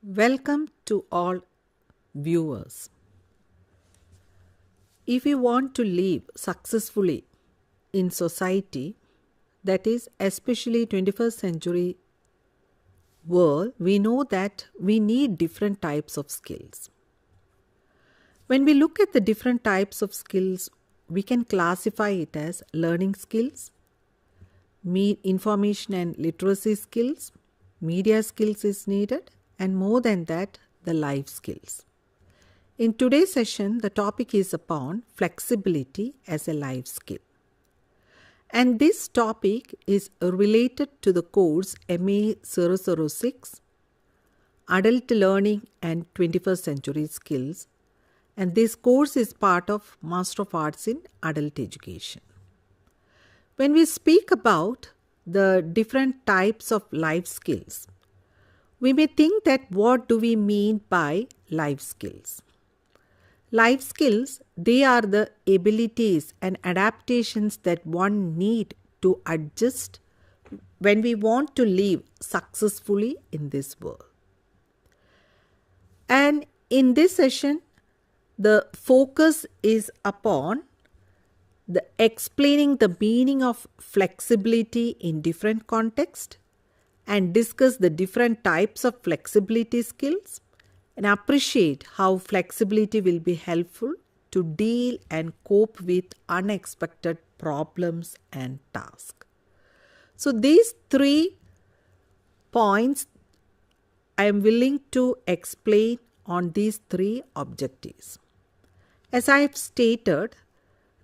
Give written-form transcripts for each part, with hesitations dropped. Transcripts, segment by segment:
Welcome to all viewers. If we want to live successfully in society, that is especially 21st century world, we know that we need different types of skills. When we look at the different types of skills, we can classify it as learning skills, information and literacy skills, media skills is needed, and more than that, the life skills. In today's session, the topic is upon flexibility as a life skill. And this topic is related to the course MAAE 006, Adult Learning and 21st Century Skills. And this course is part of Master of Arts in Adult Education. When we speak about the different types of life skills, we may think that what do we mean by life skills? Life skills, they are the abilities and adaptations that one need to adjust when we want to live successfully in this world. And in this session, the focus is upon the explaining the meaning of flexibility in different contexts and discuss the different types of flexibility skills and appreciate how flexibility will be helpful to deal and cope with unexpected problems and tasks. So these 3 points I am willing to explain on these 3 objectives. As I have stated,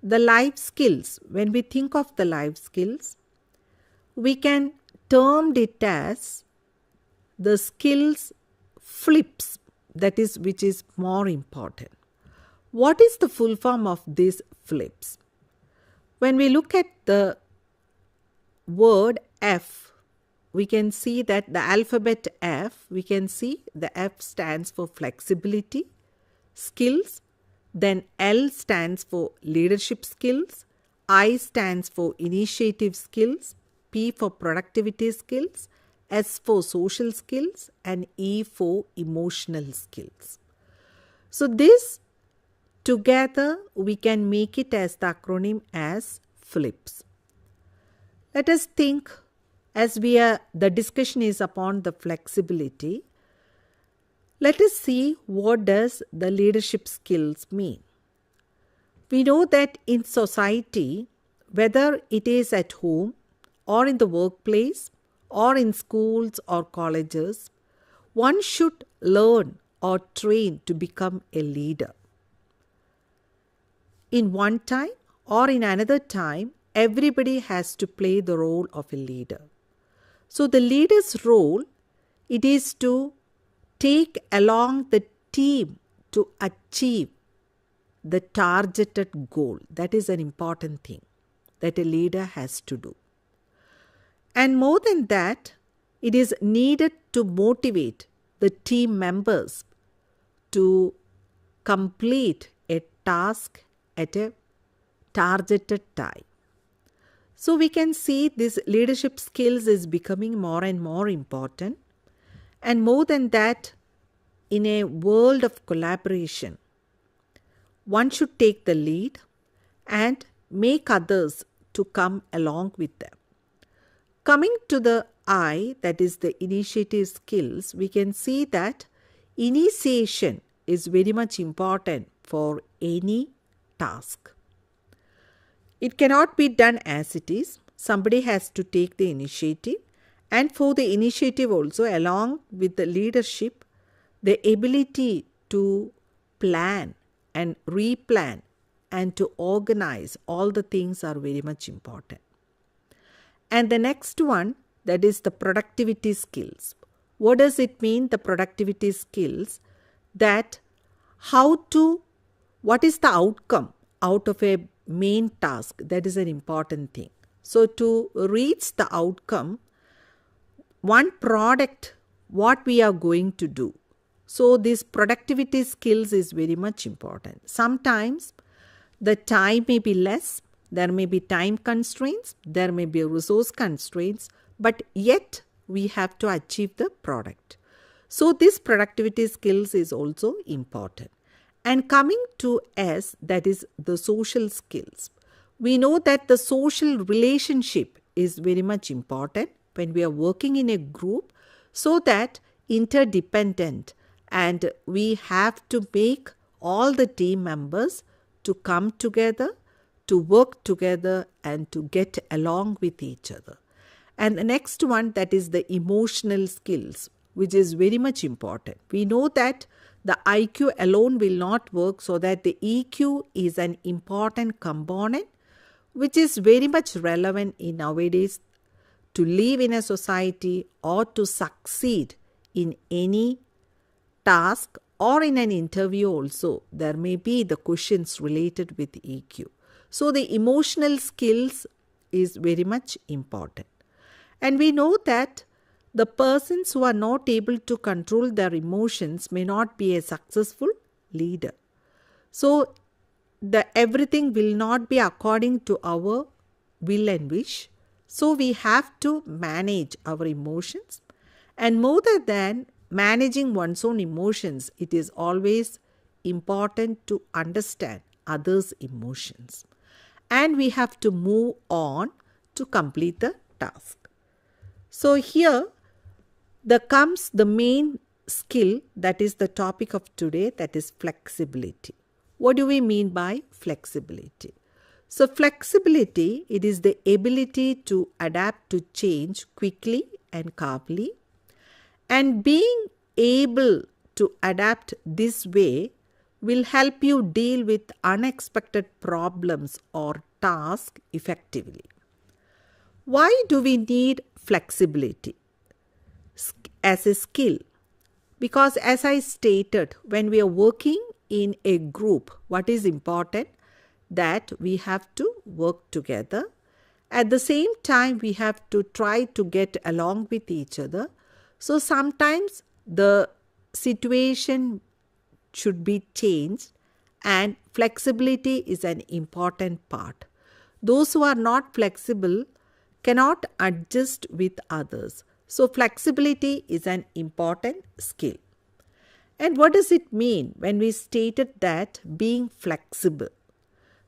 the life skills, when we think of the life skills, we can term it as the skills flips, that is, which is more important. What is the full form of these flips? When we look at the word F, we can see that the alphabet F, we can see the F stands for flexibility, skills, then L stands for leadership skills, I stands for initiative skills, P for productivity skills, S for social skills, and E for emotional skills. So this together we can make it as the acronym as FLIPS. Let us think, as the discussion is upon the flexibility, let us see what does the leadership skills mean. We know that in society, whether it is at home or in the workplace or in schools or colleges, one should learn or train to become a leader. In one time or in another time, everybody has to play the role of a leader. So the leader's role, it is to take along the team to achieve the targeted goal. That is an important thing that a leader has to do. And more than that, it is needed to motivate the team members to complete a task at a targeted time. So we can see this leadership skills is becoming more and more important. And more than that, in a world of collaboration, one should take the lead and make others to come along with them. Coming to the I, that is the initiative skills, we can see that initiation is very much important for any task. It cannot be done as it is. Somebody has to take the initiative. And for the initiative also, along with the leadership, the ability to plan and replan and to organize all the things are very much important. And the next one, that is the productivity skills. What does it mean, the productivity skills? That what is the outcome out of a main task? That is an important thing. So to reach the outcome, one product, what we are going to do. So this productivity skills is very much important. Sometimes the time may be less, there may be time constraints, there may be resource constraints, but yet we have to achieve the product. So this productivity skills is also important. And coming to S, that is the social skills. We know that the social relationship is very much important when we are working in a group, so that interdependent, and we have to make all the team members to come together, to work together, and to get along with each other. And the next one, that is the emotional skills, which is very much important. We know that the IQ alone will not work, so that the EQ is an important component which is very much relevant in nowadays to live in a society or to succeed in any task or in an interview also. There may be the questions related with EQ. So the emotional skills is very much important. And we know that the persons who are not able to control their emotions may not be a successful leader. So everything will not be according to our will and wish. So we have to manage our emotions. And more than managing one's own emotions, it is always important to understand others' emotions. And we have to move on to complete the task. So here comes the main skill, that is the topic of today, that is flexibility. What do we mean by flexibility? So flexibility, it is the ability to adapt to change quickly and calmly. And being able to adapt this way will help you deal with unexpected problems or tasks effectively. Why do we need flexibility as a skill? Because as I stated, when we are working in a group, what is important? That we have to work together. At the same time, we have to try to get along with each other. So sometimes the situation should be changed, and flexibility is an important part. Those who are not flexible cannot adjust with others. So flexibility is an important skill. And what does it mean when we stated that being flexible?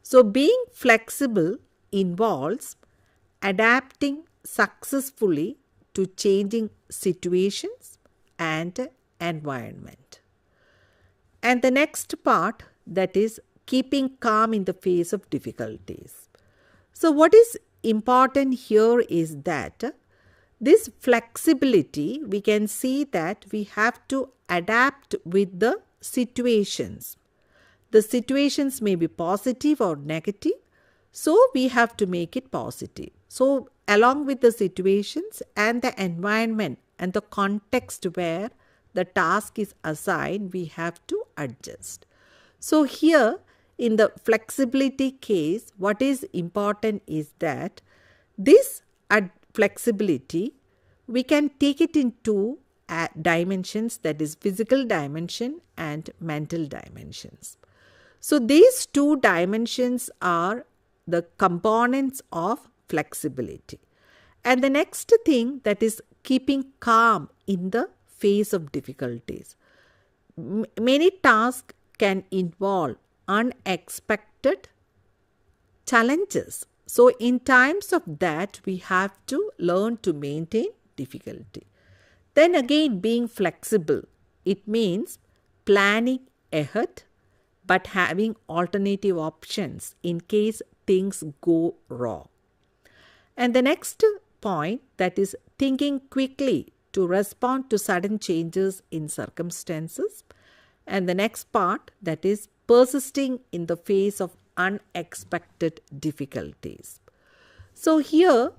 So being flexible involves adapting successfully to changing situations and environment. And the next part, that is keeping calm in the face of difficulties. So what is important here is that this flexibility, we can see that we have to adapt with the situations. The situations may be positive or negative, so we have to make it positive. So along with the situations and the environment and the context where the task is assigned, we have to adjust. So here in the flexibility case, what is important is that this flexibility, we can take it in two dimensions, that is physical dimension and mental dimensions. So these two dimensions are the components of flexibility. And the next thing, that is keeping calm in the face of difficulties. Many tasks can involve unexpected challenges. So in times of that, we have to learn to maintain difficulty. Then again, being flexible, it means planning ahead but having alternative options in case things go wrong. And the next point, that is thinking quickly to respond to sudden changes in circumstances. And the next part, that is persisting in the face of unexpected difficulties. So here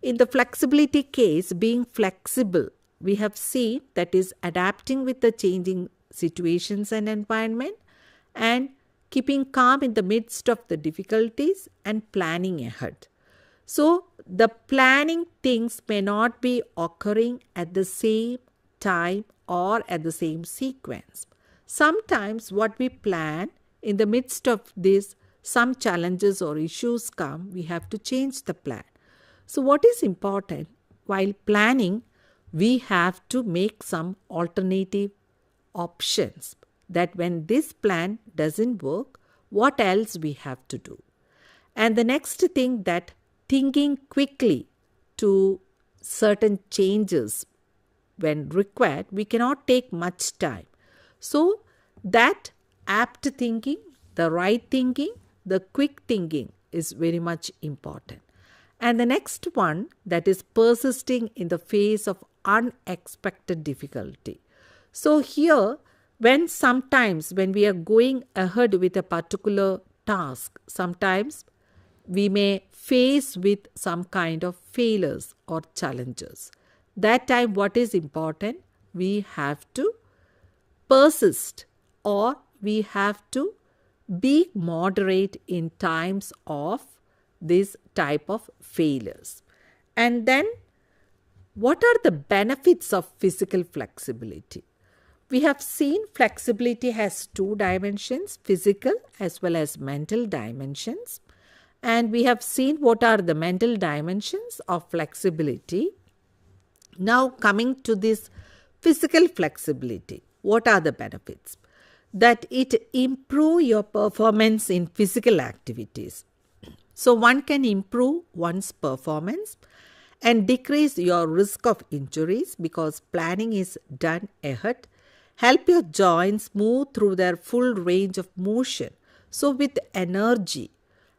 in the flexibility case, being flexible, we have seen that is adapting with the changing situations and environment, and keeping calm in the midst of the difficulties, and planning ahead. So the planning things may not be occurring at the same time or at the same sequence. Sometimes what we plan, in the midst of this, some challenges or issues come, we have to change the plan. So what is important while planning? we have to make some alternative options, that when this plan doesn't work, what else we have to do. And the next thing, that thinking quickly to certain changes when required, we cannot take much time. So that apt thinking, the right thinking, the quick thinking is very much important. And the next one, that is persisting in the face of unexpected difficulty. So here, sometimes when we are going ahead with a particular task, sometimes we may face with some kind of failures or challenges. That time, what is important? We have to persist, or we have to be moderate in times of this type of failures. And then, what are the benefits of physical flexibility? We have seen flexibility has two dimensions, physical as well as mental dimensions. And we have seen what are the mental dimensions of flexibility. Now coming to this physical flexibility, what are the benefits? That it improves your performance in physical activities. So one can improve one's performance and decrease your risk of injuries because planning is done ahead. Help your joints move through their full range of motion. So with energy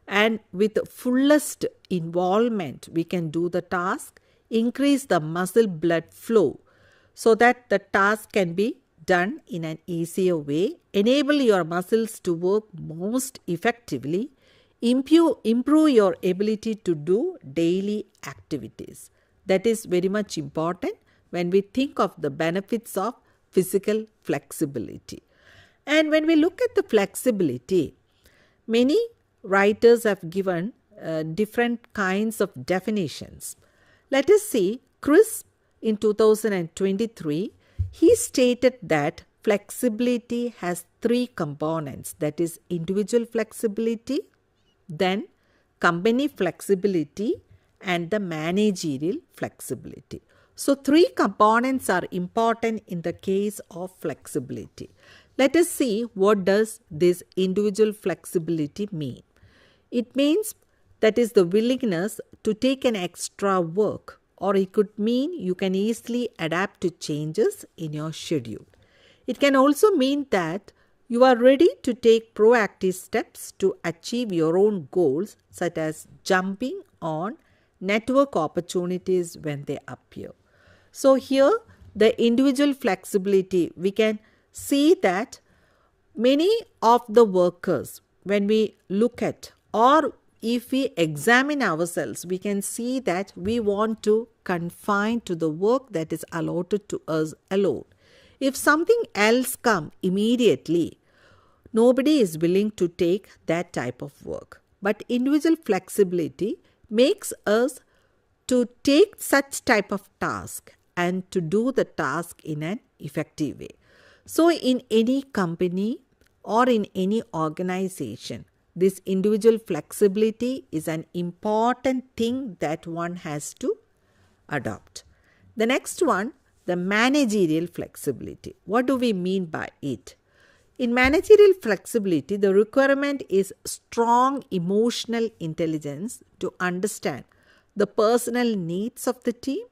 and with fullest involvement, we can do the task, increase the muscle blood flow so that the task can be done in an easier way, enable your muscles to work most effectively, improve your ability to do daily activities. That is very much important when we think of the benefits of physical flexibility. And when we look at the flexibility, many writers have given different kinds of definitions. Let us see, Chris in 2023, he stated that flexibility has three components, that is individual flexibility, then company flexibility, and the managerial flexibility. So three components are important in the case of flexibility. Let us see what does this individual flexibility mean. It means that is the willingness to take an extra work, or it could mean you can easily adapt to changes in your schedule. It can also mean that you are ready to take proactive steps to achieve your own goals, such as jumping on network opportunities when they appear. So here, the individual flexibility, we can see that many of the workers, when we look at, or if we examine ourselves, we can see that we want to confine to the work that is allotted to us alone. If something else comes immediately, nobody is willing to take that type of work. But individual flexibility makes us to take such type of task and to do the task in an effective way. So in any company or in any organization, this individual flexibility is an important thing that one has to adopt. The next one, the managerial flexibility. What do we mean by it? In managerial flexibility, the requirement is strong emotional intelligence to understand the personal needs of the team.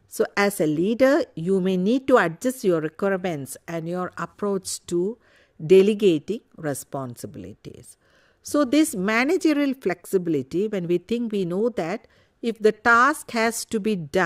So as a leader, you may need to adjust your requirements and your approach to delegating responsibilities. So this managerial flexibility, when we think, we know that if the task has to be done